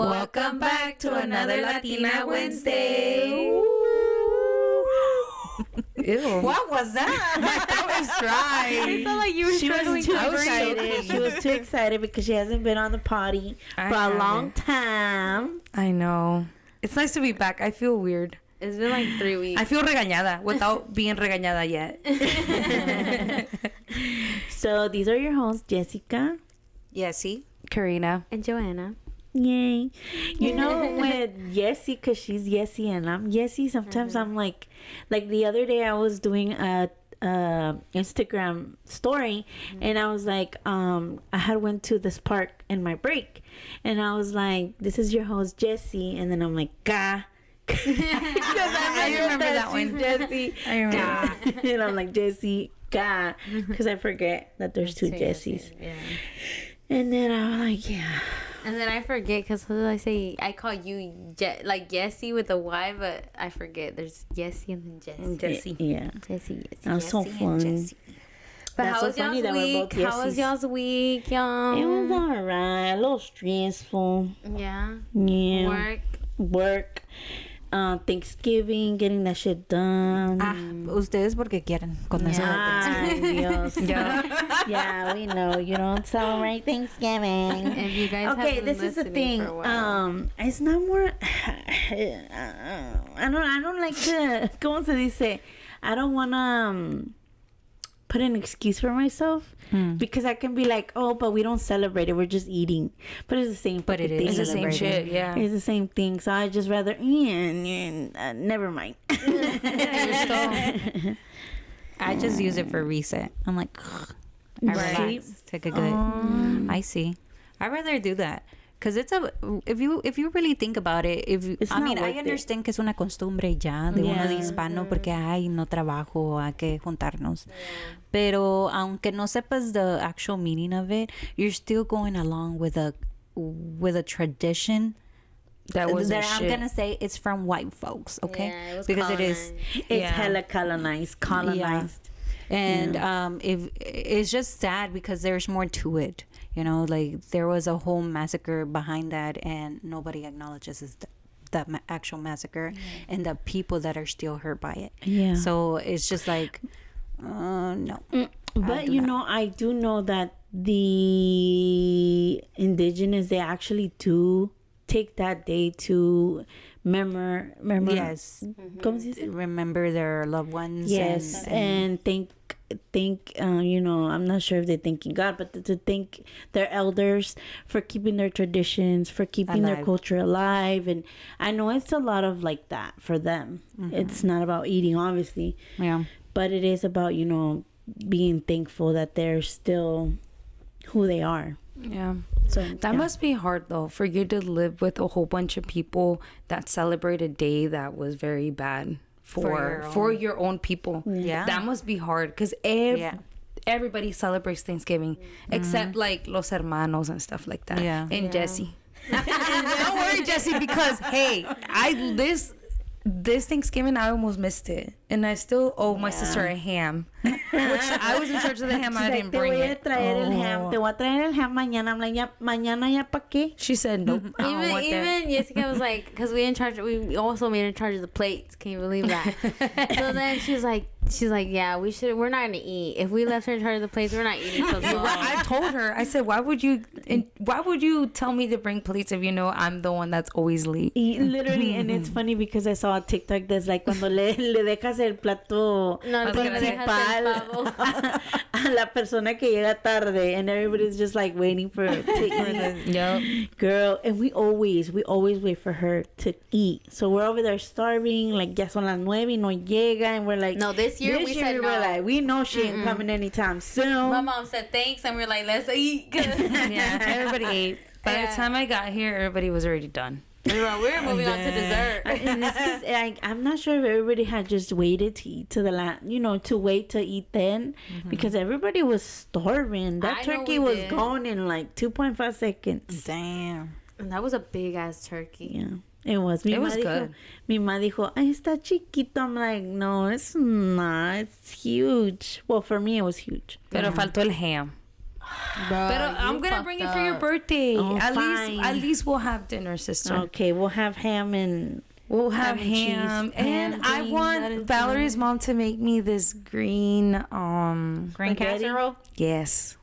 Welcome back to another Latina Wednesday. Ew. What was that? That was dry. It felt like you were struggling to breathe. She was too excited because she hasn't been on the potty for a long time. I know. It's nice to be back. I feel weird. It's been like 3 weeks. I feel regañada without being regañada yet. So these are your hosts, Jessica. Yessie. Karina. And Joanna. Yay. You know, with Yessie, because she's Yessie and I'm Yessie, sometimes I'm like the other day I was doing a Instagram story and I was like, I had went to this park in my break and I was like, this is your host, Jessie. And then I'm like, Ga. I remember that one. Jessie. I remember. And I'm like, Jessie, Ga. Because I forget that there's two Jessies. Yeah. And then I was like, yeah. And then I forget because what did I say? I call you like Jessie with a Y, but I forget. There's Jessie and then Jessie. And Jessie. Yeah. Jessie. That was so fun. But That's how so was funny y'all's that we're week? both How was Jessies. y'all's week, y'all? It was alright. A little stressful. Yeah. Yeah. Work. Thanksgiving, getting that shit done. Ustedes porque quieren con eso. Ay, Dios. Yeah. Yeah, we know you don't celebrate Thanksgiving. If you guys Okay, have been this is the listening thing. for a while. It's not more. I don't like to. ¿Cómo se dice? I don't wanna put an excuse for myself because I can be like, oh, but we don't celebrate it. We're just eating. But it's the same. But it fucking is thing. the same shit. Yeah. It's the same thing. So I just rather, never mind. I just use it for reset. I'm like, I relax. Take a good. I see. I'd rather do that. Because it's if you really think about it, It's I mean, not I worth understand que es una costumbre ya de uno de hispano porque ay, no trabajo, hay que juntarnos. Pero aunque no sepas the actual meaning of it, you're still going along with a tradition That was I'm gonna say it's from white folks, okay? Yeah, it was because colonized. It's hella colonized. Yeah. And if it's just sad because there's more to it, you know, like there was a whole massacre behind that and nobody acknowledges that actual massacre and the people that are still hurt by it. Yeah. So it's just like no. But you know, I do know that the indigenous, they actually do take that day to remember Yes. ¿Cómo se dice? Remember their loved ones. Yes, and thank you know, I'm not sure if they're thanking God, but to thank their elders for keeping their traditions, for keeping their Alive. culture alive. And I know it's a lot of like that for them. It's not about eating, obviously, Yeah. but it is about, you know, being thankful that they're still who they are. Yeah. So That must be hard though, for you to live with a whole bunch of people that celebrate a day that was very bad for your own people. Yeah. That must be hard because everybody celebrates Thanksgiving except like los hermanos and stuff like that. Yeah. And Jesse. Don't worry, Jesse, because hey, this Thanksgiving I almost missed it, and I still owe my sister a ham, which I was in charge of the ham. I She's didn't like, bring te voy a it. traer el ham. Te voy a traer el ham mañana. I'm like, mañana ya pa' qué? She said nope. I don't want that. Even Jessica was like, because we also made her in charge of the plates. Can you believe that? So then she's like, yeah, we're not gonna eat. If we left her in charge of the plates, we're not eating till You're right. I told her. I said, why would you tell me to bring plates if you know I'm the one that's always late? Literally, and it's funny because I saw a TikTok that's like cuando le dejas el plato principal a la persona que llega tarde, and everybody's just like waiting for her to eat. Yep. Girl, and we always wait for her to eat. So we're over there starving, like ya son las 9 y no llega, and we're like, No, this year we said no. we're like, we know she ain't coming anytime soon. My mom said thanks, and we're like, let's eat. Yeah, everybody ate. By the time I got here, everybody was already done. We were moving on to dessert. And it's 'cause, I'm not sure if everybody had just waited to eat to to wait to eat then, because everybody was starving. That I know turkey we was did. gone in like 2.5 seconds. Damn. And that was a big ass turkey. Yeah, it was. It was good. Mi ma dijo, ay, está chiquito. I'm like, no, it's not. It's huge. Well, for me, it was huge. Pero faltó el ham. But I'm gonna bring it for your birthday. Oh, at fine. least we'll have dinner, sister. Okay, we'll have ham and We'll have Ham and cheese. ham, and Ham, I green want lettuce, Valerie's mom to make me this green. Green Spaghetti? casserole. Yes,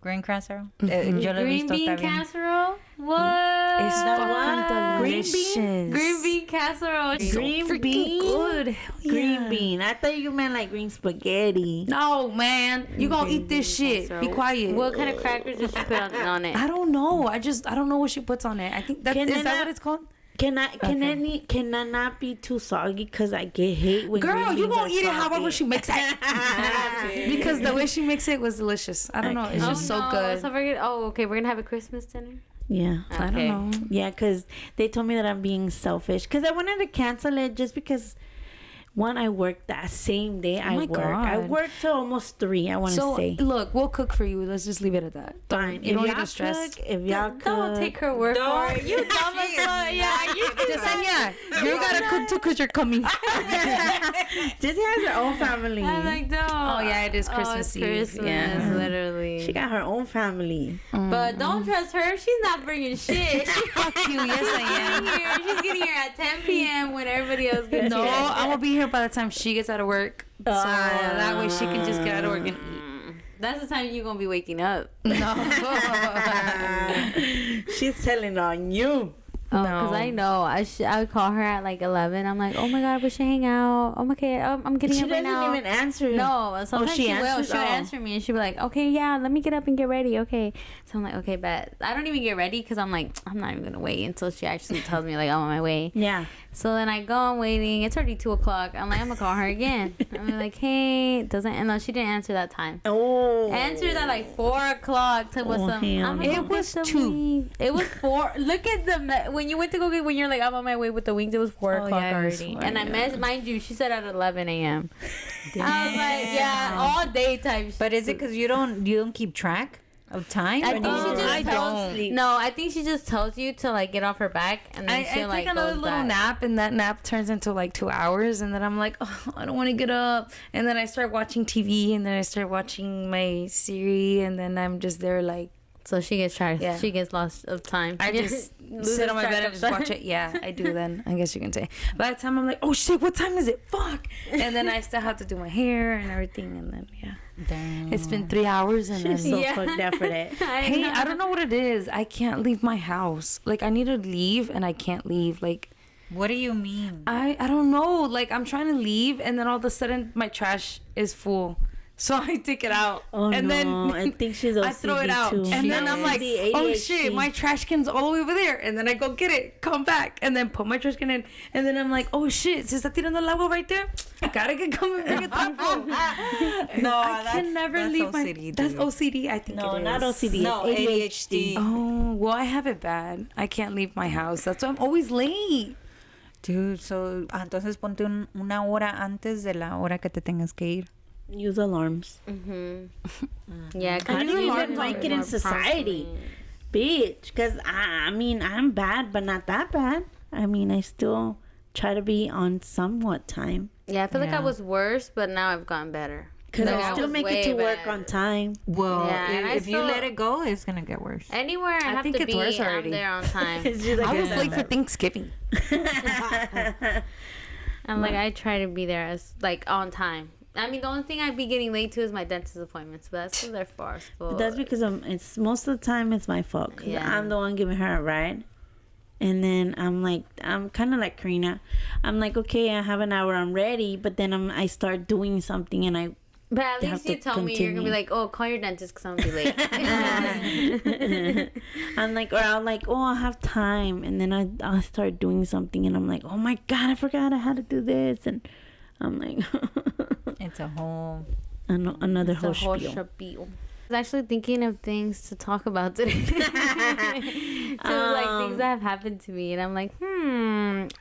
Green casserole. Yo lo he Green visto, bean está bien. casserole? What? it's fucking Green bean? delicious. Green bean casserole. green freaking bean. good. Green Yeah. bean. I thought you meant like green spaghetti. No, man, you gonna eat this shit. Be quiet. What kind of crackers did she put on it? I don't know. I don't know what she puts on it. I think that Can is I that not- what it's called. Can I not be too soggy? Cause I get hate when Girl, green you beans gonna are eat it soggy. however she makes it. Because the way she makes it was delicious. I don't know. It's Okay. just so good. So we're gonna, okay, we're gonna have a Christmas dinner. Yeah. I don't Okay. know. Yeah, because they told me that I'm being selfish. Because I wanted to cancel it just because, one, I worked that same day. my I God. worked till almost 3, I want to So say. look, we'll cook for you. Let's just leave it at that. Fine. You don't need y'all to stress. cook, if y'all cook. Don't take her word for it. You dumb as fuck. Yeah, you Yesenia, you gotta cook too because you're coming. Jessie has her own family. I'm like, no. Oh, yeah, it is Oh, Christmas it's Eve. Christmas, Yeah. literally. She got her own family. But don't trust her. She's not bringing shit. Fuck you. Yes, I am. She's getting here at 10 p.m. when everybody else gets No, here. I'm gonna be here by the time she gets out of work. So that way she can just get out of work and eat. That's the time you're gonna be waking up. No. She's telling on you. Oh, because I know. I would call her at like 11. I'm like, oh my God, we should hang out. Oh, okay, I'm getting She up right doesn't now. even answer. No, sometimes she she will. answers? She'll Oh. answer me and she'll be like, okay, yeah, let me get up and get ready. Okay. So I'm like, okay, bet. I don't even get ready because I'm like, I'm not even going to wait until she actually tells me, like, I'm on my way. Yeah. So then I go, I'm waiting. It's already 2 o'clock. I'm like, I'm going to call her again. I'm like, hey, and no, she didn't answer that time. Oh. Answered at like 4 o'clock. To what's Oh, up? hell I'm like, no. It okay, was so 2. we- It was 4. Look at when you went to go get, when you're like, I'm on my way with the wings, it was 4 Oh, o'clock yeah, it was already. 4, And I yeah. mind you, she said at 11 a.m. I was like, yeah, all daytime. But is it because you don't keep track of time? I Or think do she you- just I tells, don't. No, I think she just tells you to like get off her back, and then I she'll take like another goes little back. nap, and that nap turns into like 2 hours, and then I'm like, oh, I don't want to get up, and then I start watching TV, and then I start watching my series, and then I'm just there like So she gets tired. Yeah. She gets lost of time. I just sit on my bed and just watch it. Yeah, I do. Then I guess you can say. By the time I'm like, oh shit, what time is it? Fuck, and then I still have to do my hair and everything, and then yeah, Damn. it's been 3 hours, and then So Yeah. fucked up for that. hey, I don't know what it is. I can't leave my house. Like I need to leave, and I can't leave. Like. What do you mean? I don't know. Like I'm trying to leave, and then all of a sudden my trash is full, so I take it out, Oh, and no. then I think she's I throw it OCD out, too. and She then I'm like, OCD, oh ADHD. shit, my trash can's all the way over there, and then I go get it, come back, and then put my trash can in, and then I'm like, oh shit, se está tirando el agua right there. Gotta get coming, bring it back. No, I can never leave my. That's OCD. I think No, it is. not OCD. No, it's ADHD. Oh well, I have it bad. I can't leave my house. That's why I'm always late. Dude, so entonces ponte una hora antes de la hora que te tengas que ir. Use alarms. Yeah, How do you even even like it in society? Bitch, because I mean, I'm bad, but not that bad. I mean, I still try to be on somewhat time. Yeah, I feel like I Yeah. was worse, but now I've gotten better. Because Like, I still was make way it to work bad. on time. Well, Yeah, and I if you still- let it go, it's gonna get worse. Anywhere I have think to it's be, worse already. I'm there on time. It's just like I was a- late for Thanksgiving. I'm like, I try to be there as like on time. I mean, the only thing I'd be getting late to is my dentist appointments, but that's still their far. That's because it's most of the time it's my fault. Because Yeah. I'm the one giving her a ride. And then I'm kind of like Karina. I'm like, okay, I have an hour, I'm ready. But then I start doing something and I But at have least to you tell me you're gonna be continue. like, oh, call your dentist because I'm gonna be late. I'm like, or I'll like, oh, I have time, and then I'll start doing something, and I'm like, oh my god, I forgot I had to do this, and I'm like, It's a whole. another The whole whole spiel. spiel. I was actually thinking of things to talk about today. So like things that have happened to me, and I'm like,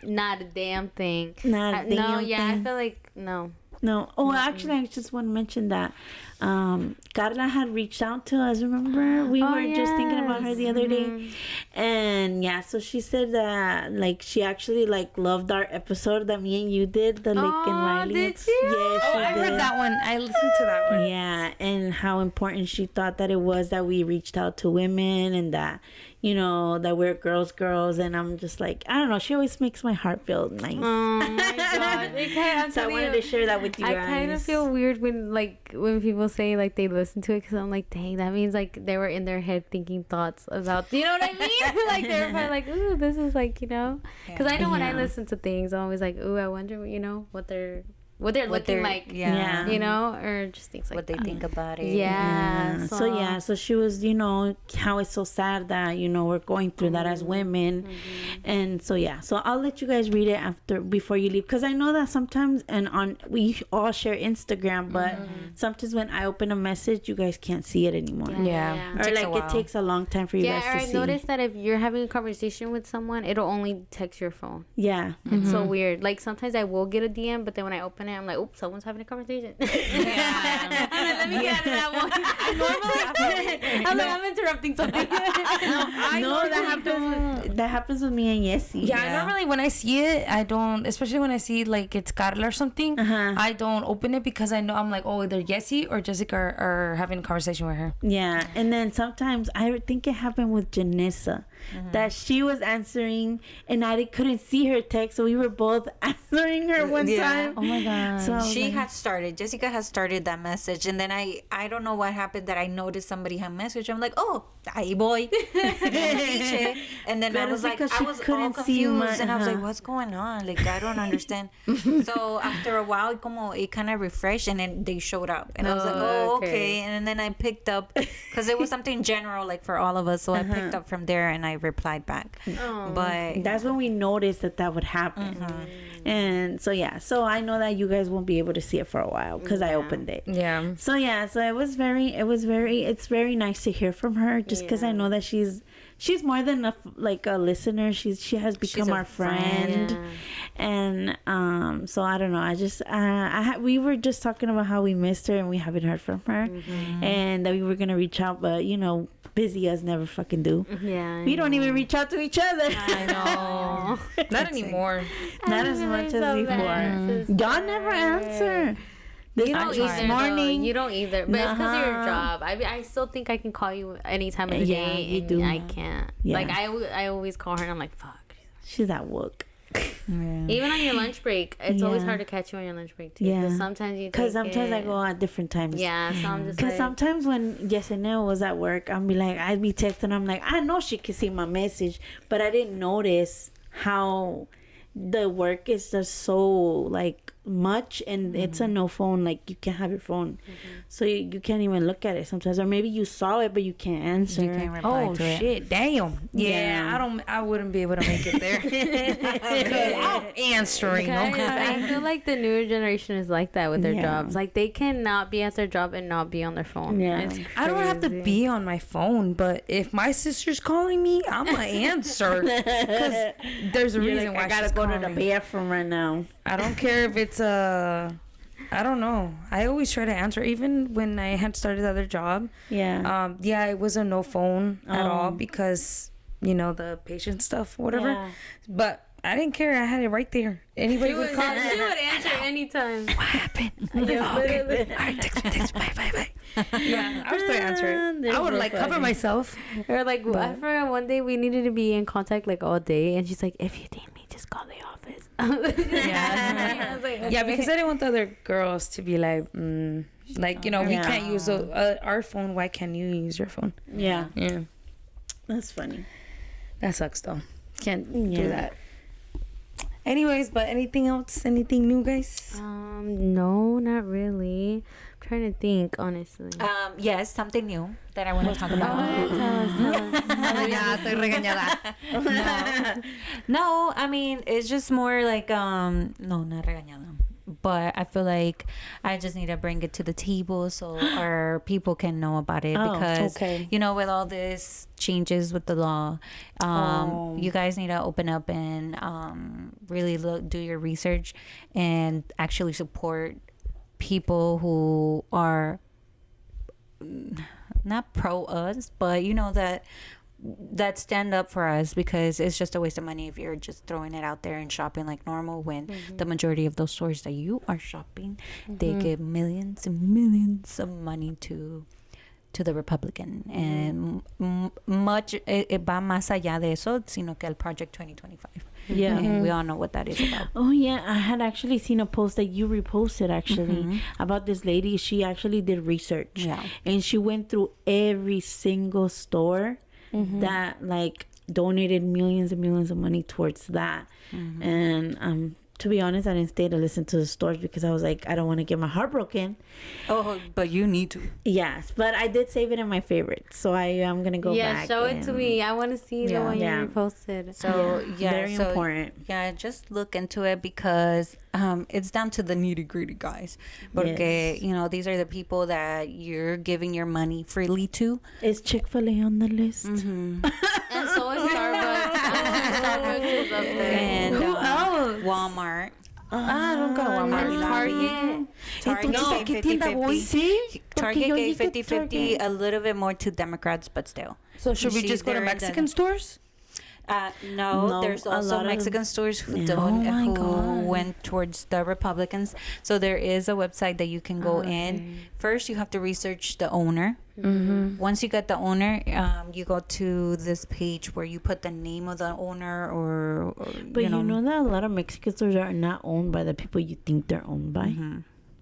not a damn thing. Not a No, damn yeah, I thing. feel like no. No. Oh, actually, I just want to mention that Carla had reached out to us. Remember, we were just thinking about her the other day, and yeah, so she said that like she actually like loved our episode that me and you did, the Lake and Riley. Did you? Yeah, she I did. heard that one. I listened to that one. Yeah, and how important she thought that it was that we reached out to women and that, you know, that we're girls. And I'm just like, I don't know. She always makes my heart feel nice. Oh my god! So I wanted to share that with you I guys. kind of feel weird when people say like they listen to it, because I'm like, dang, that means like they were in their head thinking thoughts about, you know what I mean? Like they were probably like, ooh, this is like, you know, because I know when I listen to things, I'm always like, ooh, I wonder, you know, what they're looking like, yeah. you know, or just things like what they that. think about it. Yeah. So she was, you know, how it's so sad that, you know, we're going through that as women. And so I'll let you guys read it before you leave, because I know that sometimes we all share Instagram, but sometimes when I open a message, you guys can't see it anymore. Yeah. Or like it takes a long time for you guys to I see. noticed that if you're having a conversation with someone, it'll only text your phone. Yeah. It's so weird. Like sometimes I will get a DM, but then when I open it, I'm like, oops, someone's having a conversation. Let me get out of that one. I'm like, I'm interrupting something. That happens with me and Yessie. Yeah, normally when I see it, I don't, especially when I see like it's Carla or something, I don't open it because I know I'm like, oh, either Yessie or Jessica are having a conversation with her. Yeah, and then sometimes I think it happened with Janessa, that she was answering and I couldn't see her text, so we were both answering her one time. Oh my god. So I was She like, had started. Jessica had started that message, and then I don't know what happened that I noticed somebody had messaged. I'm like, oh, ahí voy. And then I But was it's like, because I she was all couldn't see confused, and I was like, uh-huh. what's going on? Like, I don't understand. So after a while, it kind of refreshed, and then they showed up, and I was like, oh, okay. And then I picked up because it was something general, like for all of us. So I picked up from there, and I replied back. But that's when we noticed that would happen. And so so I know that you guys won't be able to see it for a while because I opened it. Yeah. So it's very nice to hear from her, just because I know that she's more than a listener. She has become our friend. And so I don't know, I just we were just talking about how we missed her and we haven't heard from her, and that we were gonna reach out, but you know, busy as never fucking do. Yeah. We don't even reach out to each other. I know. Not anymore. Not as much as before. Y'all never answer. You don't this either. morning. You don't either. But it's because of your job. I still think I can call you any time of the Yeah, day. you and do. I can't. Yeah. Like I always call her and I'm like, fuck. She's at work. Even on your lunch break, it's always Yeah. hard to catch you on your lunch break too. Yeah. Because sometimes you. Because sometimes I go at different times. Yeah, so I'm just Because like. sometimes when Yesenia was at work, I'd be texting. I'm like, I know she can see my message, but I didn't notice how the work is just so like much, and it's a no phone. Like you can't have your phone, so you can't even look at it sometimes. Or maybe you saw it, but you can't answer. you can't reply Oh to it. shit! Damn. Yeah, Yeah. I wouldn't be able to make it there. 'Cause I'm answering. Guys, I feel like the newer generation is like that with their Yeah. jobs. Like they cannot be at their job and not be on their phone. Yeah. It's I don't have to crazy. be on my phone, but if my sister's calling me, I'm gonna answer because there's a You're reason like, why I gotta she's go to calling. the bathroom right now. I don't care if it's I don't know. I always try to answer, even when I had started the other job. Yeah. It was a no phone at all Oh. because the patient stuff, whatever. Yeah. but I didn't care. I had it right there. Anybody would call me. She would answer anytime. What happened? Yeah, literally. All right, text, bye. Yeah, I would still answer it. They're I would so cover funny. myself. Or like I forgot one day we needed to be in contact like all day, and she's like, "If you need me, just call the office." Yeah. I was like, Yeah, okay. because I didn't want the other girls to be like, we Yeah. can't use our phone. Why can't you use your phone? Yeah. Yeah, That's funny. that sucks though. Can't Yeah. do that. Anyways, but anything else? Anything new, guys? No, not really. I'm trying to think, honestly. Yes, something new that I want to talk about. Ya, estoy regañada. No, I mean, it's just more like, no, not regañada. But I feel like I just need to bring it to the table so our people can know about it. Oh, Because, okay. with all this changes with the law, you guys need to open up and really do your research and actually support people who are not pro us, but you know that stand up for us, because it's just a waste of money if you're just throwing it out there and shopping like normal, when the majority of those stores that you are shopping, they give millions and millions of money to the Republican, and much va más allá de eso, sino que el Project 2025. Yeah. And we all know what that is about. Oh yeah, I had actually seen a post that you reposted actually about this lady. She actually did research. Yeah. And she went through every single store that like donated millions and millions of money towards that. And to be honest, I didn't stay to listen to the stores because I was like, I don't want to get my heart broken. Oh, but you need to. Yes, but I did save it in my favorites, so I am gonna go Yeah, back. show it to me. I want to see the one Yeah. you reposted. So Very important. Yeah, just look into it, because it's down to the nitty gritty, guys. Porque Yes. you know, these are the people that you're giving your money freely to. Is Chick-fil-A on the list? And so is Starbucks. Starbucks is up there. And Who else? Walmart. I don't go to Walmart. Target. Target Entonces, gave ¿qué tienda voy? 50-50. Target yo gave dije 50-50, a little bit more to Democrats, but still. So should we She's just go to there Mexican stores? No, there's a also lot of- Mexican stores who Yeah. don't, Oh my who God. went towards the Republicans. So there is a website that you can go in. First, you have to research the owner. Once you get the owner, you go to this page where you put the name of the owner, or But you know that a lot of Mexican stores are not owned by the people you think they're owned by.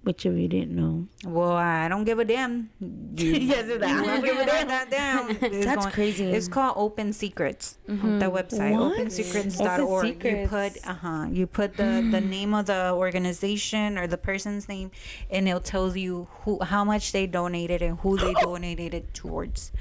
Which if you didn't know. Well, I don't give a damn. Yes, You won't write that down. That's crazy. It's called Open Secrets. The website, What? opensecrets.org. Open You put the name of the organization or the person's name, and it'll tell you how much they donated and who they donated it towards.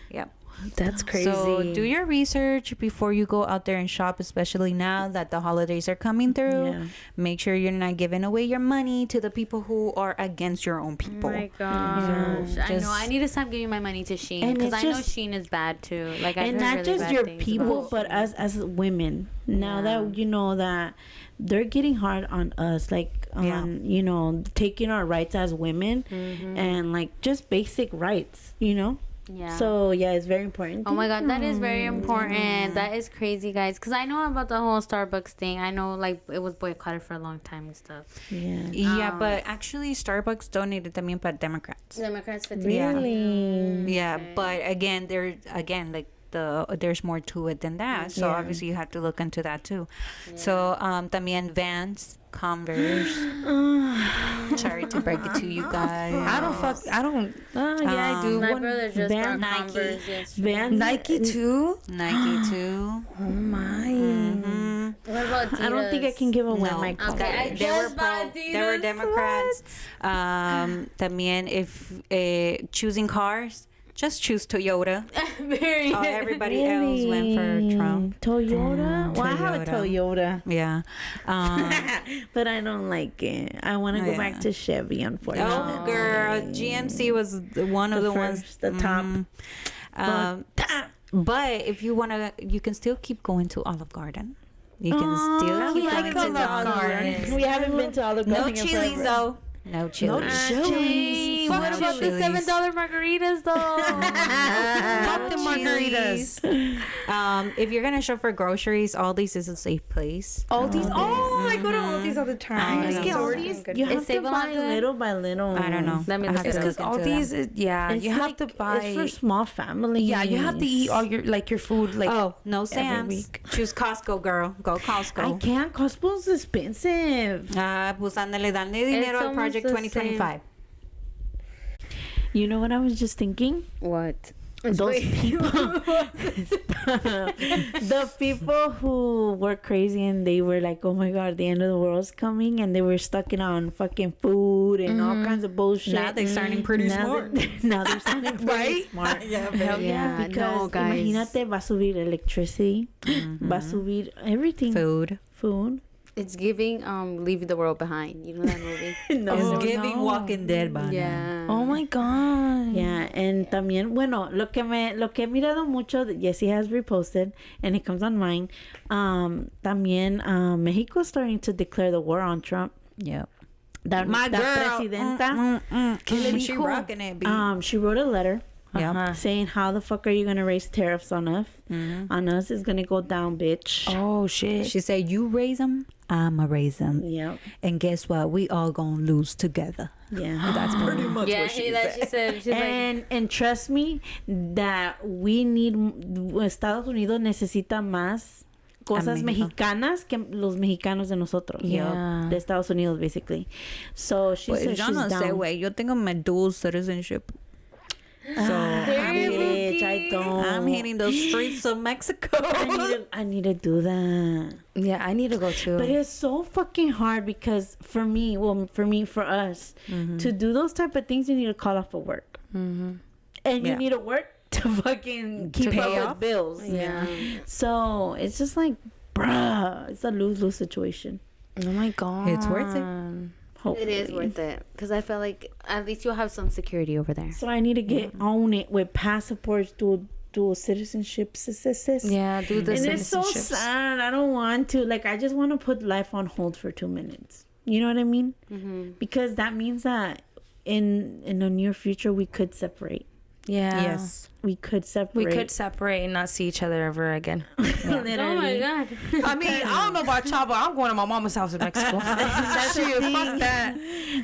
Yep. That's crazy. So do your research before you go out there and shop, especially now that the holidays are coming through. Yeah. Make sure you're not giving away your money to the people who are against your own Oh people. my gosh. I Just- know. I need to stop giving my money to Shein, And because it's I know just- Shein is bad too. Like, I've And heard not really just bad your things people, about but Shein. us as women. Now Yeah. that you know that they're getting hard on us, like on you know, taking our rights as women and like just basic rights, you know. Yeah. So yeah, it's very important. Oh my god, that is very important. That is crazy, guys. Because I know about the whole Starbucks thing. I know, like, it was boycotted for a long time and stuff. Yeah. Yeah, but actually Starbucks donated también para Democrats. Democrats 50. Really? Yeah, but again, there's more to it than that. So Yeah. obviously you have to look into that too. So también Vans, Converse. Sorry to break it to you guys. I do. My One- brother just Vans, bought Nike. Converse yesterday. Vans, Nike too. Nike too. Oh my. What about Adidas? I don't think I can give away No. my Okay, I Converse. They were just bought they were Adidas. Democrats. También if choosing cars, just choose Toyota. Very. Everybody else went for Trump. Toyota. Well, I have a Toyota, Yeah. but I don't like it. I want to go yeah. back to Chevy, unfortunately. Oh, girl, GMC was one of the ones. first, the top. But if you wanna, you can still keep going to Olive Garden. You can still keep like going to Olive Garden. We haven't been to Olive No Garden in chilies forever. though. No chilies. Hey, what No about the chilies. $7 margaritas though? Fuck the margaritas. If you're gonna shop for groceries, Aldi's is a safe place. Aldi's. Oh, I go to Aldi's all the time. It's know. Aldi's, you have to Save a lot buy good? little by little. I don't know. Let me I look have it to up. Because look into Aldi's, that. you have to buy. It's for small families. Yeah, you have to eat all your your food like. Oh, no Sam's. week. Choose Costco, girl. Go I Costco. can't. Costco's expensive. Pues ándale, dale dinero al almost Project the 2025. You know what I was just thinking? What? Those people, the people who were crazy and they were like, "Oh my God, the end of the world's coming," and they were stuck in on fucking food and all kinds of bullshit. Now they're sounding pretty smart. Now they're sounding pretty smart. Hell yeah, Because no, guys. imagínate, va a subir electricity, va a subir everything. Food. Food. It's giving Leave the World Behind. You know that movie? No. It's giving Walking Dead, by Yeah. Oh my god. Yeah, and también, bueno, lo que he mirado mucho, Jessie has reposted, and it comes on mine. También, Mexico's starting to declare the war on Trump. Yep. My girl, presidenta. She rocking it. B. She wrote a letter. Yeah. Saying, how the fuck are you gonna raise tariffs on us? On us is gonna go down, bitch. Oh shit. She said, "You raise them, I'ma raise them, Yep. and guess what? We all gonna lose together." Yeah. That's pretty much Yeah, what she she said. She's like, And trust me that we need, Estados Unidos necesita más cosas México. mexicanas que los mexicanos de nosotros. Yeah. De Estados Unidos, basically. So she Pues said yo she's no sé, down. güey. Yo tengo my dual citizenship. So Bitch, I don't. I'm hitting the streets of Mexico. I need to do that. Yeah, I need to go too. But it's so fucking hard because for us, to do those type of things, you need to call off of work. And you Yeah. need to work to fucking keep pay up off? with bills. Yeah. So it's just like, bruh, it's a lose-lose situation. Oh my god. It's worth it. Hopefully. it is worth it because I feel like at least you'll have some security over there. So I need to get on it with passports, dual citizenship. Yeah, do the And it's so citizenships. sad. I don't want to. Like, I just want to put life on hold for 2 minutes. You know what I mean? Because that means that in the near future we could separate. Yeah. Yes. We could separate. We could separate and not see each other ever again. Literally. Oh my god. I mean, I don't know about y'all, but I'm going to my mama's house in Mexico. That's the Shit, thing. fuck that.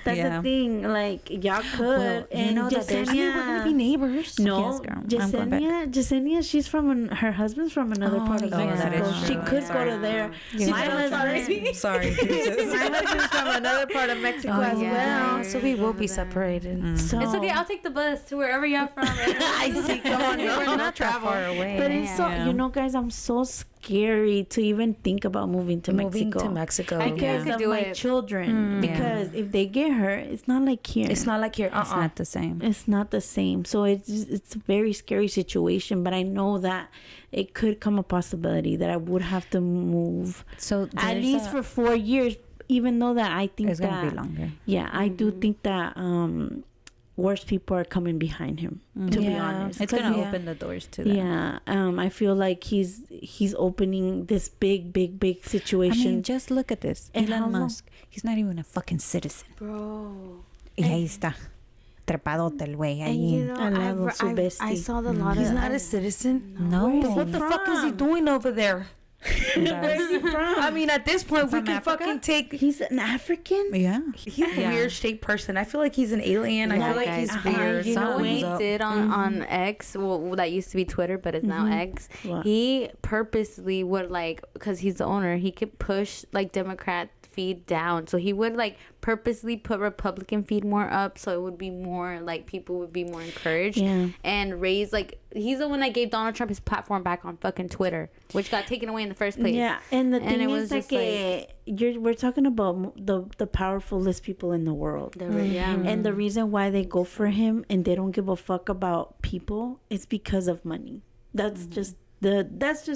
That's Yeah. the thing. Like, y'all could. Well, you and know that there's- I mean, we're gonna be neighbors. No, Yes, girl. I'm going back. Jasenia, she's from her husband's from another part of yeah, that Mexico. is She true. could go to there. My husband, Sorry, Jesus. my husband's from another part of Mexico as well. So we will be separated. So It's okay. I'll take the bus to wherever you're from. I see. Come on, We're you're not that far away. But it's so, Yeah. you know, guys, I'm so scary to even think about moving to Moving Mexico. to Mexico. Because could of do my it. children. Because if they get hurt, it's not like here. It's not like here. It's not the same. It's not the same. So it's a very scary situation. But I know that it could come a possibility that I would have to move So at there's least for 4 years. Even though that I think it's that gonna be longer. yeah, I do think that worse people are coming behind him. To be Yeah. honest, It's 'Cause gonna he- open the doors to that. Yeah, I feel like he's opening this big I situation. mean, just look at this. And how Elon long- Musk. He's not even a fucking citizen. Bro. Y ahí está. Trepadote el güey And ahí. you know, Al lado su I bestie. saw the lot He's of. not a citizen. No. What the fuck is he doing over there? Where's he from? I mean, at this point, we From can Africa? fucking take. He's an African. Yeah. He's a weird shaped person. I feel like he's an alien. I Yeah, feel like guys. he's weird. You know what he Something's up. did on X? Well, that used to be Twitter, but it's now X. What? He purposely would because he's the owner, he could push like Democrat feed down. So he would like purposely put Republican feed more up, so it would be more like people would be more encouraged Yeah. and raise like he's the one that gave Donald Trump his platform back on fucking Twitter, which got taken away in the first place. Yeah, and the And thing it is was like, just we're talking about the powerfulest people in the world. Yeah. And the reason why they go for him and they don't give a fuck about people is because of money. That's just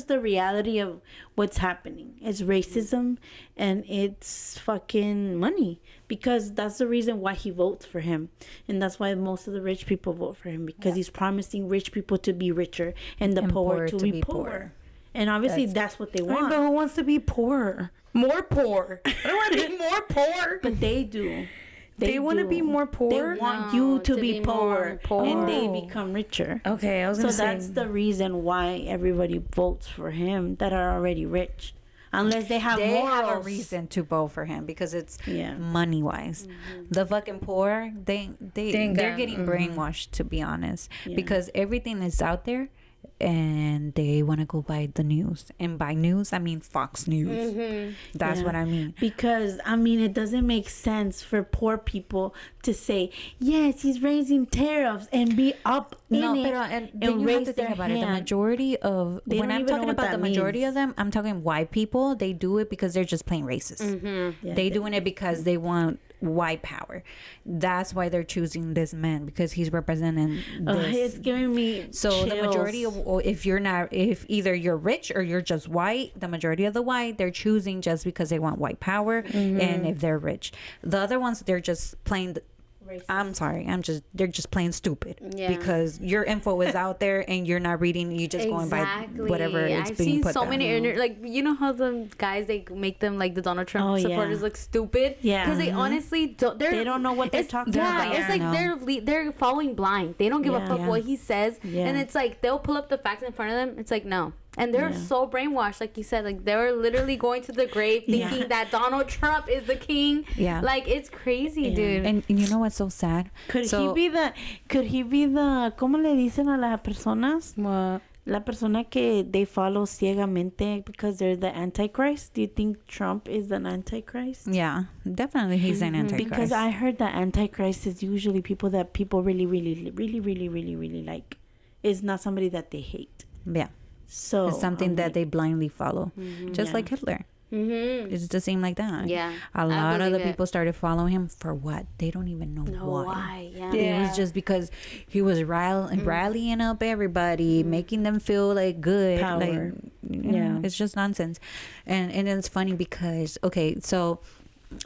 the reality of what's happening. It's racism and it's fucking money, because that's the reason why he votes for him, and that's why most of the rich people vote for him, because he's promising rich people to be richer and the poor to be poorer. And obviously that's what they I mean, want. but who wants to be poor? More poor. I don't want to be more poor. But they do. They wanna do. be more poor? They want No, you to to be be more poor, and they poor. become richer. Okay, I was So gonna say. that's the reason why everybody votes for him that are already rich, unless they have They have a morals. reason to vote for him because it's Yeah. money wise. The fucking poor, they're ain't got- getting brainwashed, to be honest, because everything is out there, and they want to go by the news. And by news, I mean Fox News. That's Yeah. what I mean. Because I mean, it doesn't make sense for poor people to say, "Yes, he's raising tariffs," and be up in No, it pero and then you have raise to think their about it. The hand. majority of They when don't I'm even know talking what about that the majority means. of them, I'm talking white people. They do it because they're just plain racist. Yeah, They doing it because they want white power. That's why they're choosing this man, because he's representing this. It's giving me So the majority chills. of, or if either you're rich or you're just white, the majority of the white, they're choosing just because they want white power, and if they're rich. The other ones, they're just plain I'm sorry, they're just plain stupid. Yeah. Because your info is out there and you're not reading, you're just going by whatever it's I've being seen put so down. many like, you know how the guys, they make them like the Donald Trump supporters look stupid. Yeah. Because they honestly don't. They don't know what they're talking about. It's like they're following blind. They don't give a fuck what he says. Yeah. And it's like they'll pull up the facts in front of them. It's like, no. And they're so brainwashed, like you said. Like, they're literally going to the grave thinking that Donald Trump is the king. Yeah. Like, it's crazy, dude. And you know what's so sad? Could he be the ¿cómo le dicen a las personas? What? La persona que they follow ciegamente because they're the Antichrist. Do you think Trump is an Antichrist? Yeah, definitely he's an Antichrist. Because I heard that Antichrist is usually people that people really, really, really, really, really, really like. It's not somebody that they hate. Yeah. So It's something that they blindly follow. Just like Hitler. Mm-hmm. It's the same like that. Yeah. A lot of the people started following him for what? They don't even know why. Yeah. It was just because he was rallying up everybody, making them feel like good. Power. Like, you know, it's just nonsense. And it's funny because, okay, so,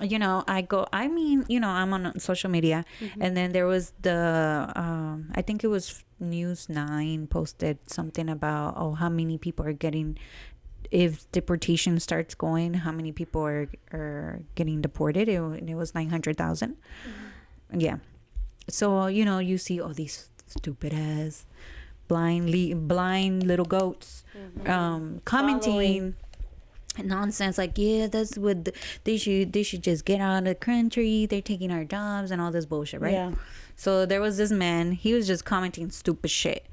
you know, I'm on social media, and then there was I think it was News 9 posted something about, how many people are getting, if deportation starts going, how many people are getting deported. It was 900,000. Yeah. So, you know, you see all these stupid ass blind little goats commenting nonsense like, yeah, that's what they should just get out of the country, they're taking our jobs and all this bullshit, right? Yeah. So there was this man, he was just commenting stupid shit.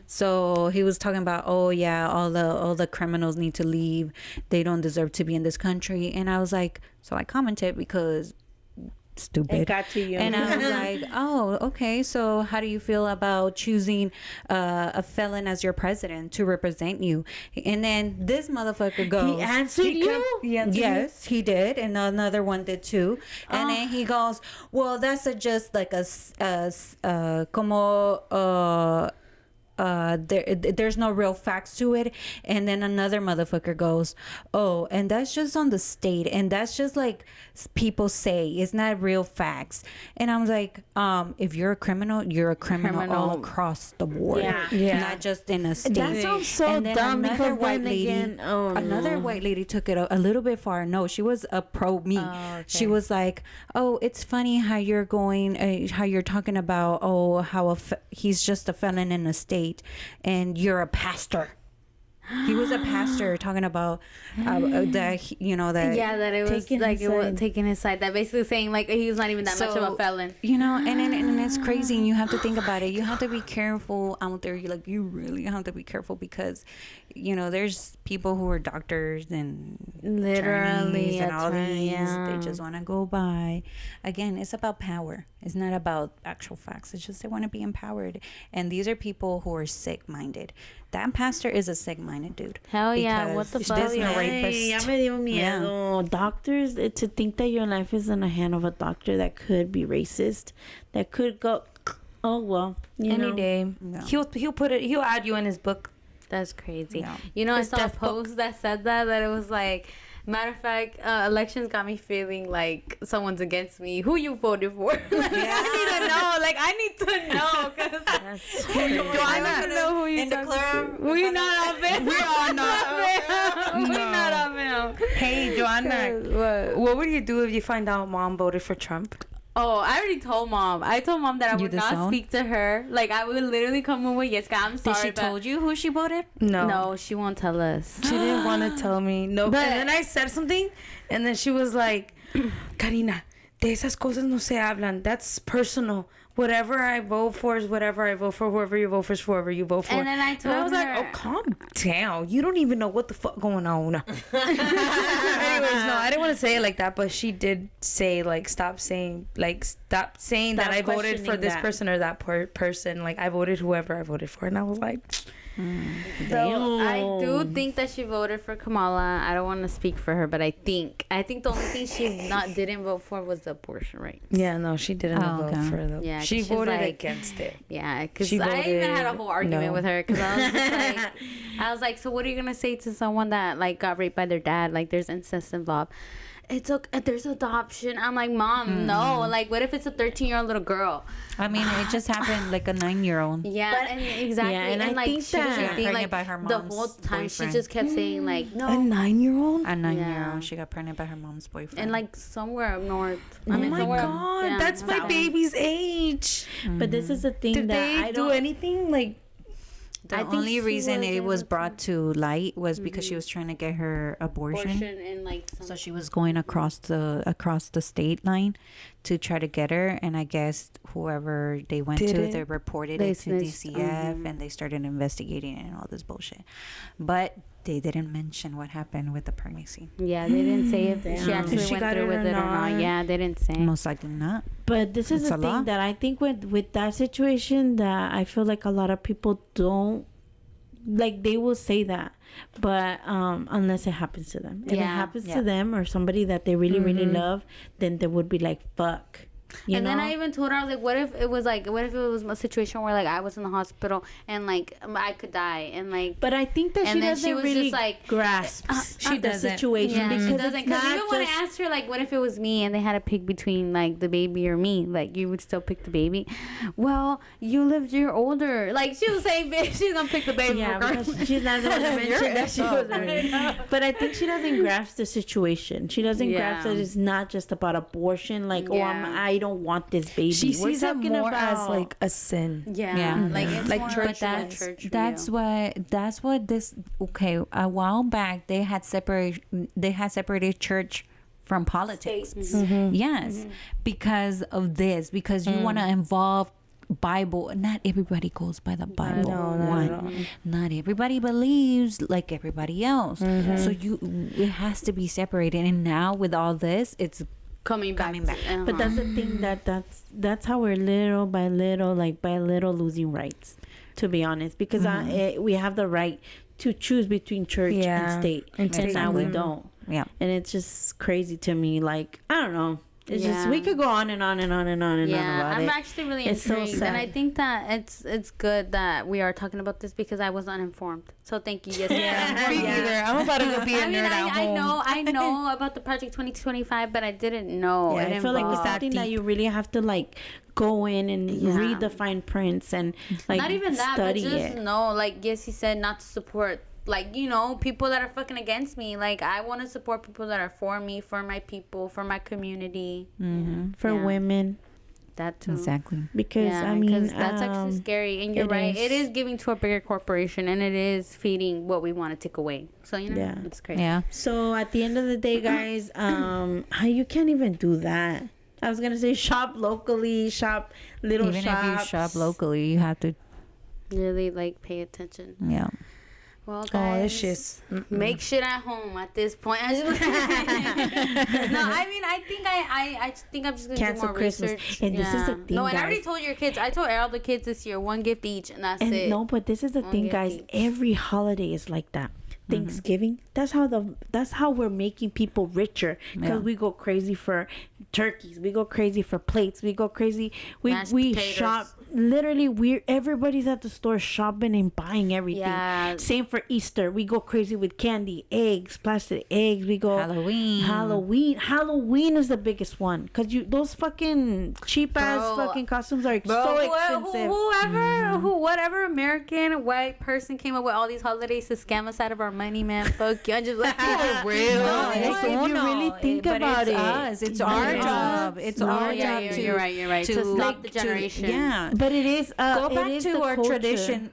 So he was talking about, oh yeah, all the criminals need to leave, they don't deserve to be in this country. And I was like, so I commented because stupid. It got to you. And I was like, oh, okay, so how do you feel about choosing a felon as your president to represent you? And then this motherfucker goes, He answered you? Yes, he did, and another one did too. And then he goes, well, that's just like there's no real facts to it. And then another motherfucker goes, oh, and that's just on the state, and that's just like people say, it's not real facts. And I was like, if you're a criminal, you're a criminal all across the board, not just in a state. That sounds so And then dumb another because white then lady, again, another white lady took it a little bit far. No, she was a pro me. She was like, oh, it's funny how you're going, how you're talking about, oh, how he's just a felon in a state, and you're a pastor. He was a pastor talking about that, you know, that that it was Taking like his it was side. taking his side. That basically saying like he was not even that much of a felon. You know, and it's crazy. And you have to think about it. You have to be careful out there. You really have to be careful because, you know, there's people who are doctors and Literally attorneys and all these. yeah. They just want to go by. Again, it's about power. It's not about actual facts. It's just they want to be empowered. And these are people who are sick-minded. That pastor is a sick-minded dude. Hell yeah, Because what the this fuck? is a rapist. Ya me dio miedo. Doctors, to think that your life is in the hand of a doctor that could be racist, that could go, oh well, Any day. Yeah. He'll add you in his book. That's crazy. Yeah. You know, I His saw a death book. post that said that it was like, matter of fact, elections got me feeling like someone's against me. Who you voted for? Like, I need to know. Cause I need to know who you in the talking club. to. We not on film. We are not. We No. not on film. Hey, Joanna, what would you do if you find out mom voted for Trump? Oh, I already told mom. I told mom that I You would not disown? speak to her. Like, I would literally come in with, yes, I'm sorry. Did she but told you who she voted? No. she won't tell us. She didn't want to tell me. No. But- And then I said something, and then she was like, Karina, de esas cosas no se hablan. That's personal. Whatever I vote for is whatever I vote for. Whoever you vote for is whoever you vote for. And then I told was her, like, oh, calm down. You don't even know what the fuck going on. Anyways, no, I didn't want to say it like that, but she did say, like, stop saying that I voted for questioning this that. person or that person. Like, I voted whoever I voted for. And I was like, So I do think that she voted for Kamala. I don't want to speak for her, but I think the only thing she didn't vote for was the abortion rate. yeah, no, she didn't Oh, vote okay. for the. Yeah, 'cause she she's voted like- against it. Yeah, because She I even had a voted whole argument no. with her because I was just like, so what are you gonna say to someone that like got raped by their dad? Like there's incest involved. it's okay, there's adoption. I'm like, Mom, no. Like, what if it's a 13-year-old little girl? I mean, it just happened like a 9-year-old. Yeah, and exactly. Yeah, and I like, think she that- doesn't She got think, pregnant like, by her the mom's whole time she boyfriend. just kept saying like, A no. 9-year-old? A 9-year-old. Yeah. She got pregnant by her mom's boyfriend. And like somewhere up north. Oh my somewhere, god, yeah, that's my south. baby's age. But this is the thing Did that they I do don't. anything like? the I think only she reason was it was able brought to light was because she was trying to get her abortion. Abortion and like some, So she was going across the state line to try to get her, and I guess whoever they went Did to, it? they reported They it to snitched. DCF, and they started investigating and all this bullshit. But they didn't mention what happened with the pregnancy. yeah, they didn't say if she Damn. actually If she went got through it with or it or not. not. Yeah, they didn't say. Most likely not. But this is It's the a thing law. that I think with that situation that I feel like a lot of people don't like. They will say that, but unless it happens to them. If it Yeah. happens Yeah. to them or somebody that they really really love, then they would be like, fuck. You And know? then I even told her, I was like, what if it was a situation where like I was in the hospital and like I could die and like. But I think that And she then doesn't she was really just like, grasp She the doesn't. situation Yeah, because she it's doesn't. Because not even when I just- asked her, like, what if it was me and they had to pick between, like, the baby or me? Like, you would still pick the baby? Well, you lived, you're older. Like, she was saying, bitch, she's gonna pick the baby. Yeah, regardless. because she's not going to mention that she was already. But I think she doesn't grasp the situation. She doesn't grasp that Yeah. it's not just about abortion. Like, Yeah. I don't want this baby. She We're sees it talking more as about- like a sin. Yeah, Yeah. like it's Like more church of a that's- church That's view. what this. Okay, a while back they had separated church from politics. Yes, because of this, because you want to involve Bible. Not everybody goes by the Bible. No, not at all. Not everybody believes like everybody else. So it has to be separated. And now with all this, it's coming back. Uh-huh. But that's the thing that's how we're little by little losing rights, to be honest, because we have the right to choose between church Yeah, and state, and and now we Exactly. don't. yeah. And it's just crazy to me. Like, I don't know. It's just, we Yeah. could go on and on and on and on and on Yeah, about I'm it. actually really It's so intrigued, sad. and I think that it's good that we are talking about this because I was uninformed. So thank you. Yes, Yeah, me either. I'm about to go be a I mean, nerd at home. I know about the Project 2025, but I didn't know. Yeah, it I feel like it's involved- something that you really have to like go in and read the fine prints and like not even that, but study just it. know, like, yes, he said not to support, like, you know, people that are fucking against me. Like, I want to support people that are for me, for my people, for my community. For Yeah. women, That too. Exactly. because Yeah, I mean, because that's actually scary, and you're it right. It is. is giving to a bigger corporation, and it is feeding what we want to take away. So you know, Yeah. it's crazy. Yeah. So at the end of the day, guys, you can't even do that. I was gonna say shop locally, shop little Even shops. if you shop locally, you have to. Really, like, pay attention. Yeah. Well, Oh, guys, this shit's. make shit at home at this point. No, I mean, I think I'm just gonna Cancel do more Christmas. research. And this is the thing, No, and I already guys. told your kids. I told all the kids this year, one gift each, and that's And it. no, but this is the thing, gift guys. each. Every holiday is like that. Thanksgiving. That's how we're making people richer because Yeah. we go crazy for turkeys. We go crazy for plates. We go crazy. Mashed We potatoes. shop. Literally, everybody's at the store shopping and buying everything. Yeah. Same for Easter. We go crazy with candy, eggs, plastic eggs. We go Halloween. Halloween is the biggest one because those fucking cheap ass Bro. fucking costumes are Bro, so expensive. whatever American white person came up with all these holidays to scam us out of our money, man. Fuck you. I just like for real. No, it's it's if you uno. really think But about it's it. us. It's our Yeah. job. It's our yeah, job to. you're right. To stop the generation. Yeah. But it is Go it back is to the our culture. tradition.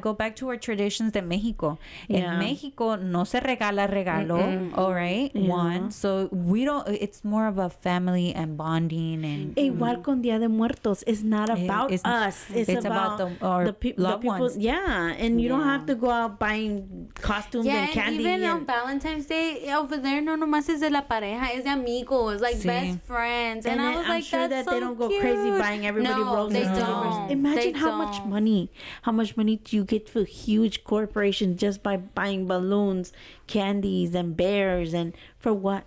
Go back to our traditions de Mexico. Yeah. In Mexico, no se regala regalo. All right, one. So we don't. It's more of a family and bonding and. Igual con Dia de Muertos, it's not about it's- us. It's about our people. loved ones. Yeah, and you don't have to go out buying costumes Yeah, and and candy. even on and, Valentine's Day over there, no nomás es de la pareja, es de amigos, like Sí. best friends. And I was I'm like, sure that's that they so don't go cute. crazy buying everybody No, roses. they and don't. flowers. Imagine They how much don't. money do you get for huge corporations just by buying balloons, candies, and bears, and for what?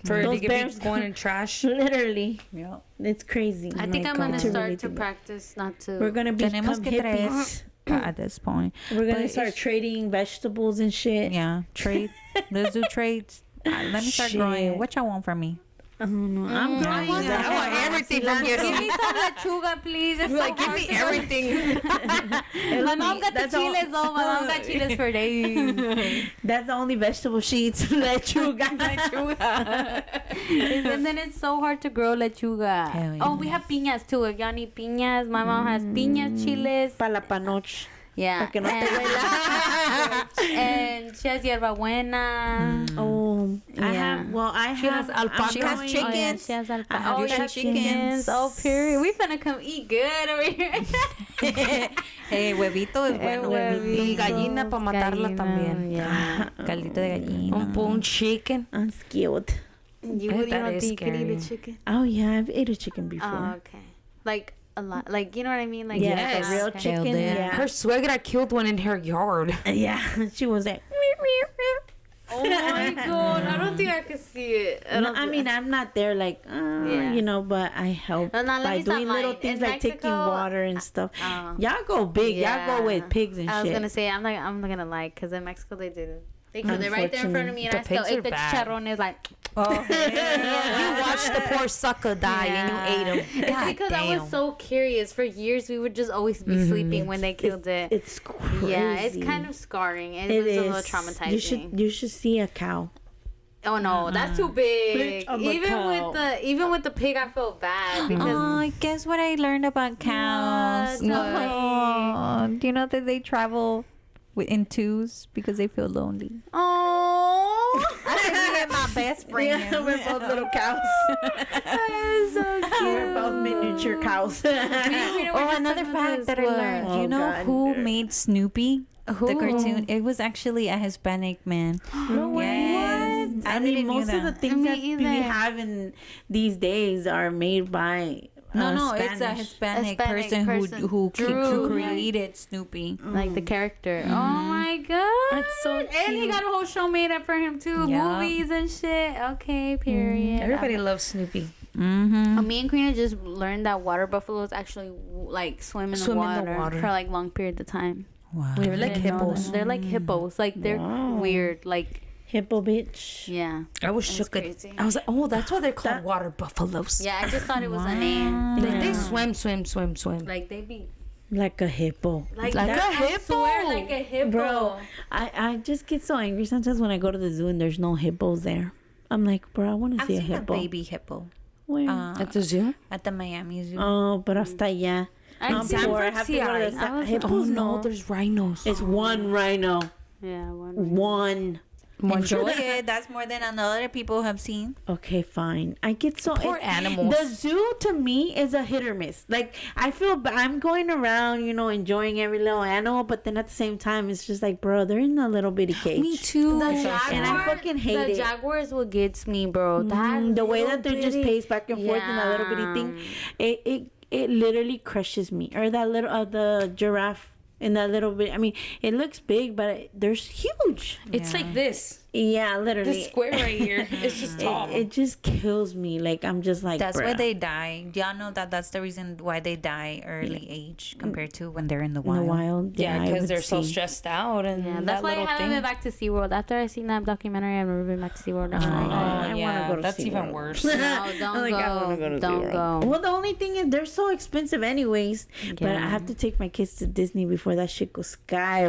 For Those they could bears be going in trash. Literally, Yeah. it's crazy. I think my I'm gonna God. To start really to do that. practice not to. We're gonna become Tenemos que traer hippies. at this point. We're gonna But start it's- trading vegetables and shit. Yeah, trade. Let's do trades. Let me start growing. What y'all want from me? I don't know. I'm growing. I want everything from you. Give me some lechuga, please. It's Like, so give hard me to- everything. My mom got the That's all- chiles, though. My mom got chiles for days. That's the only vegetable sheets lechuga. And then it's so hard to grow lechuga. Hell Oh, we have piñas too. If y'all need piñas, my mom has piñas, chiles. Para la panoche. Yeah. Pa' que no te huela. And she has hierbabuena. Oh, I Yeah. have. Well, I She have. has alpaca. She has Oh, yeah, chickens. she has alpaca. have Oh, yeah, chickens. chickens. Oh, period. We finna come eat good over here. Hey, huevito es bueno. Y gallina pa' matarla también. Yeah. Caldito de gallina. Un chicken. I'm skilled. You That don't is think you could eat a scary. chicken? Oh yeah, I've ate a chicken before. Oh, okay. Like a lot. Like, you know what I mean? Like, Yeah, Yes. the real okay. chicken. Killed it. Yeah. Her suegra killed one in her yard. Yeah, she was like. Oh my god. I don't think I could see it. No, I mean, I'm not there like, Yeah. you know, but I help No, no, let by me stop doing little lying. things In like taking Mexico, water and stuff. uh, Y'all go big. Y'all go with pigs and I was shit. gonna say I'm not gonna lie, because in Mexico they did it. They killed it right there in front of me, and The I still pigs ate are the bad. chicharrones. Like, Oh, You watched the poor sucker die and you ate him. It's because I was so curious. For years, we would just always be sleeping when they killed it. It's crazy. Yeah, it's kind of scarring. It It was is. a little traumatizing. You should see a cow. Oh no, that's too big. Bitch, I'm a Even cow. with the pig, I felt bad because Oh, guess what I learned about cows? What? Oh, do you know that they travel in twos because they feel lonely? oh, I think me and my best friend. Yeah, we're both little cows. that's so cute. We're both miniature cows. Oh, another fact that I learned. Oh, You know God. who made Snoopy? Who? The cartoon. It was actually a Hispanic man. No way. Yes. I didn't mean, know most of the that. things Me that we either. have in these days are made by No, it's a Spanish. Hispanic Hispanic person person. who Drew. created Snoopy. Like the character. Oh my god. That's so And he cute. got a whole show made up for him too. Yeah. Movies and shit. Okay, period. Everybody loves Snoopy. Mm-hmm. Me and Karina just learned that water buffaloes actually like swim in Swim in the the water water. for like long periods of time. Wow. They're like Didn't know hippos. that. They're like hippos. Like they're Wow. weird. Like Hippo bitch. yeah. I was That's shook. crazy. I was like, oh, that's why they're called water buffaloes. Yeah, I just thought it was a name. Like they swim. Like they be Like a hippo. like Like that, a I swear, hippo. like a hippo. Bro, I just get so angry sometimes when I go to the zoo and there's no hippos there. I'm like, bro, I want to I've see a seen a hippo. baby hippo Where? At the zoo? at the Miami Zoo. Oh, but hasta allá. I I'm see- poor. I have to go to the I was- hippos. Oh no, no, there's rhinos. it's one rhino. Yeah, one. One. Enjoy it. That's more than other people have seen. Okay, fine. I get so Poor animals. The zoo to me is a hit or miss. Like I feel I'm going around, you know, enjoying every little animal, but then at the same time, it's just like, bro, they're in a little bitty cage. Me too. The And I fucking hate the it. Jaguars what gets me, bro. That The way little that they're just bitty- paced back and forth in that little bitty thing, it literally crushes me. Or that little the giraffe in that little bit. I mean, it looks big, but they're huge. It's like this. Yeah, literally. This square right here. It's just tall. It just kills me. Like I'm just like, That's why bruh. they die. Y'all know that that's the reason why they die early age compared to when they're in the in the wild. wild. Yeah, I because would they're so see. stressed out and Yeah, that that's why I little haven't thing. been back to SeaWorld. After I seen that documentary, I've never been back to SeaWorld. I'm like, I wanna go to that's even SeaWorld. worse. no, I'm don't like, I wanna go. to Don't SeaWorld. go. Well, the only thing is they're so expensive, anyways. But I Yeah. have to take my kids to Disney before that shit goes sky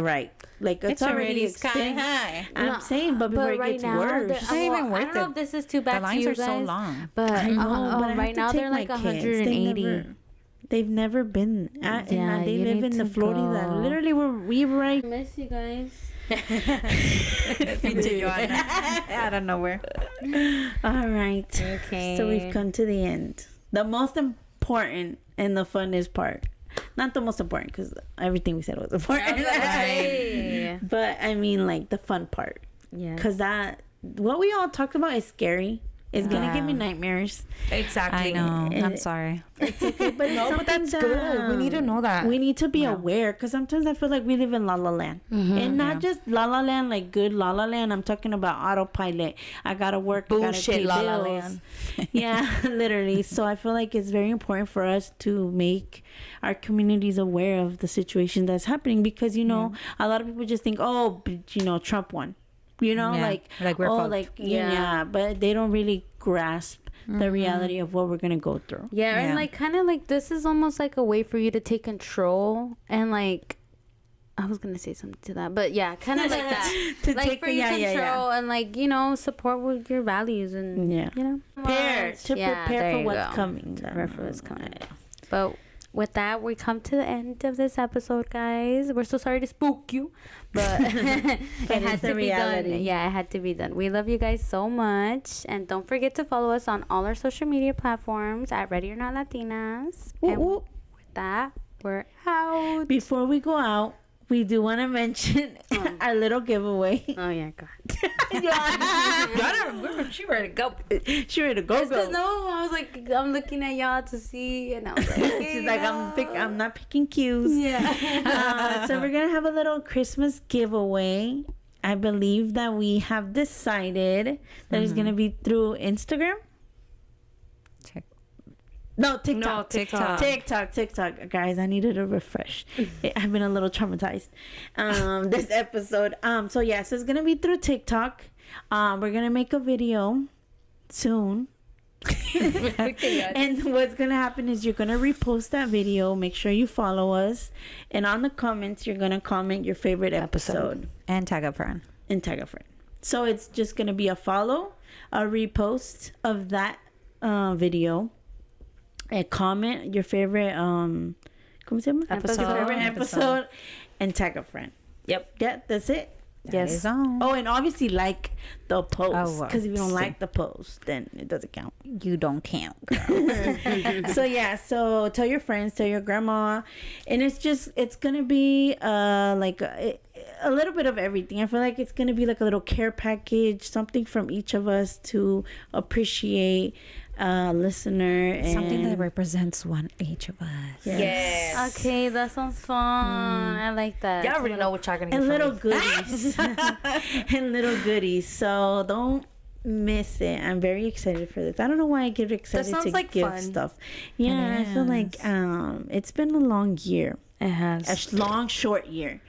like it's, already sky expensive. high. I'm No, saying, but before it right gets now, worse. they're- It's not even I worth don't know it. if this is too The bad to lines you are guys, so long. but I know, but I have right to now take they're my like kids. 180. They've never been. And Yeah, they you live need in the to Florida. go. Literally, we right. Miss you guys. Out of nowhere. All right. Okay. So we've come to the end. The most important and the funnest part. Not the most important because everything we said was important. Hey. But I mean, like the fun part. Yeah. Because what we all talked about is scary. It's going to give me Yeah. nightmares. Exactly. I know. And- I'm sorry. But no, but that's good. We need to know that. We need to be aware because sometimes I feel like we live in La La Land. And not just La La Land, like good La La Land. I'm talking about autopilot. I got to work. I gotta Bullshit pay La La bills. Land. Yeah, literally. So I feel like it's very important for us to make our communities aware of the situation that's happening because, you know, a lot of people just think, oh, but, you know, Trump won. You know, Yeah, like we're fucked. like yeah, but they don't really grasp the reality of what we're gonna go through. Yeah, and Yeah. like kind of like this is almost like a way for you to take control and like I was gonna say something to that, but yeah, kind of like that. To Like take for you control and like support with your values and prepare to Yeah, prepare there for you what's go. coming. Prepare for what's coming. But with that, we come to the end of this episode, guys. We're so sorry to spook you, but it had it's to the be done. reality. Yeah, it had to be done. We love you guys so much, and don't forget to follow us on all our social media platforms at Ready or Not Latinas. And with that, we're out. Before we go out, we do want to mention our little giveaway. Oh yeah, God. She ready to go. She ready to go. No, I was like, I'm looking at y'all to see, and I was like, okay, She's like, I'm not picking cues. Yeah. So we're gonna have a little Christmas giveaway. I believe that we have decided that it's gonna be through Instagram. No, TikTok. TikTok. Guys, I needed a refresh. I've been a little traumatized this episode. So yes, it's gonna be through TikTok. We're gonna make a video soon. And what's gonna happen is you're gonna repost that video. Make sure you follow us, and on the comments you're gonna comment your favorite episode And tag a friend. and tag a friend. So it's just gonna be a follow, a repost of that video, a comment your favorite ¿cómo se llama? Episode. Your favorite episode, and tag a friend. Yep. Yeah, that's it. Yes. Oh, and obviously like the post, Oh, well, because if you don't see. like the post, then it doesn't count. You don't count, girl. So yeah, so tell your friends, tell your grandma, and it's gonna be like a little bit of everything. I feel like it's gonna be like a little care package, something from each of us to appreciate listener, and Something that represents each of us. yes. Okay, that sounds fun. I like that. Y'all already know what y'all gonna get And from little me. goodies. And little goodies. So don't miss it. I'm very excited for this. I don't know why I get excited sounds to like give fun. stuff. Yeah, I feel like it's been a long year. It has. A long short year.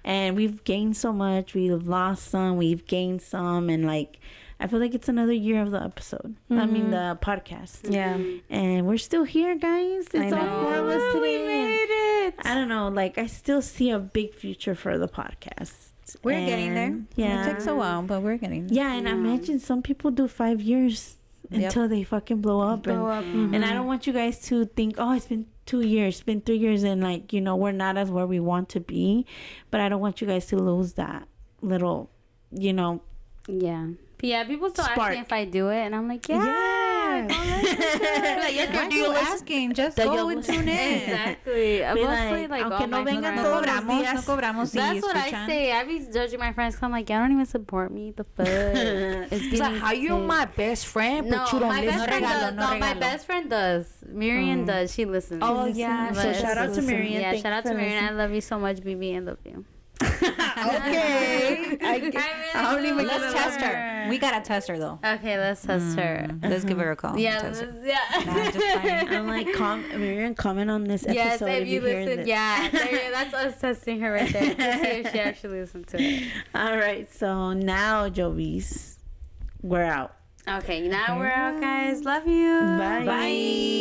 And we've gained so much. We've lost some, we've gained some, and like I feel like it's another year of the episode. I mean the podcast. Yeah. And we're still here, guys. It's all know. four of us today. We made it. I don't know, like I still see a big future for the podcast. We're getting there. And, yeah. It takes a while, but we're getting there. Yeah, and I imagine some people do 5 years until they fucking blow up. And I don't want you guys to think, oh, it's been 2 years, it's been 3 years, and like, we're not as where we want to be. But I don't want you guys to lose that little, Yeah. But yeah, people still ask Spark. me if I do it, and I'm like, yeah. Why are you asking? Just go and tune in. Exactly. Be Mostly like aunque all no my vengan friends. todos los Cobramos, días. no cobramos. Si That's what I escuchan. say. I be judging my friends. 'Cause I'm like, y'all don't even support me. The fuck. It's like, how you my best friend, but you don't my listen. best friend does. no No, my regalo. best friend does. Miriam does. She listens. Oh, yeah. So But- shout out to Miriam. Yeah, Thank shout you out to for Miriam. I listening. love you so much, BB. I love you. Okay. I don't even Let's test her. We gotta test her though. Okay, let's test her. Let's give her a call. Yeah, Test her. yeah. Nah, just playing. I'm like, Miriam, comment on this episode Yes, if you hear listen, this. yeah, that's us testing her right there to see if she actually listened to it. All right, so now, Jovis, we're out. Okay, now we're out, guys. Love you. Bye. Bye.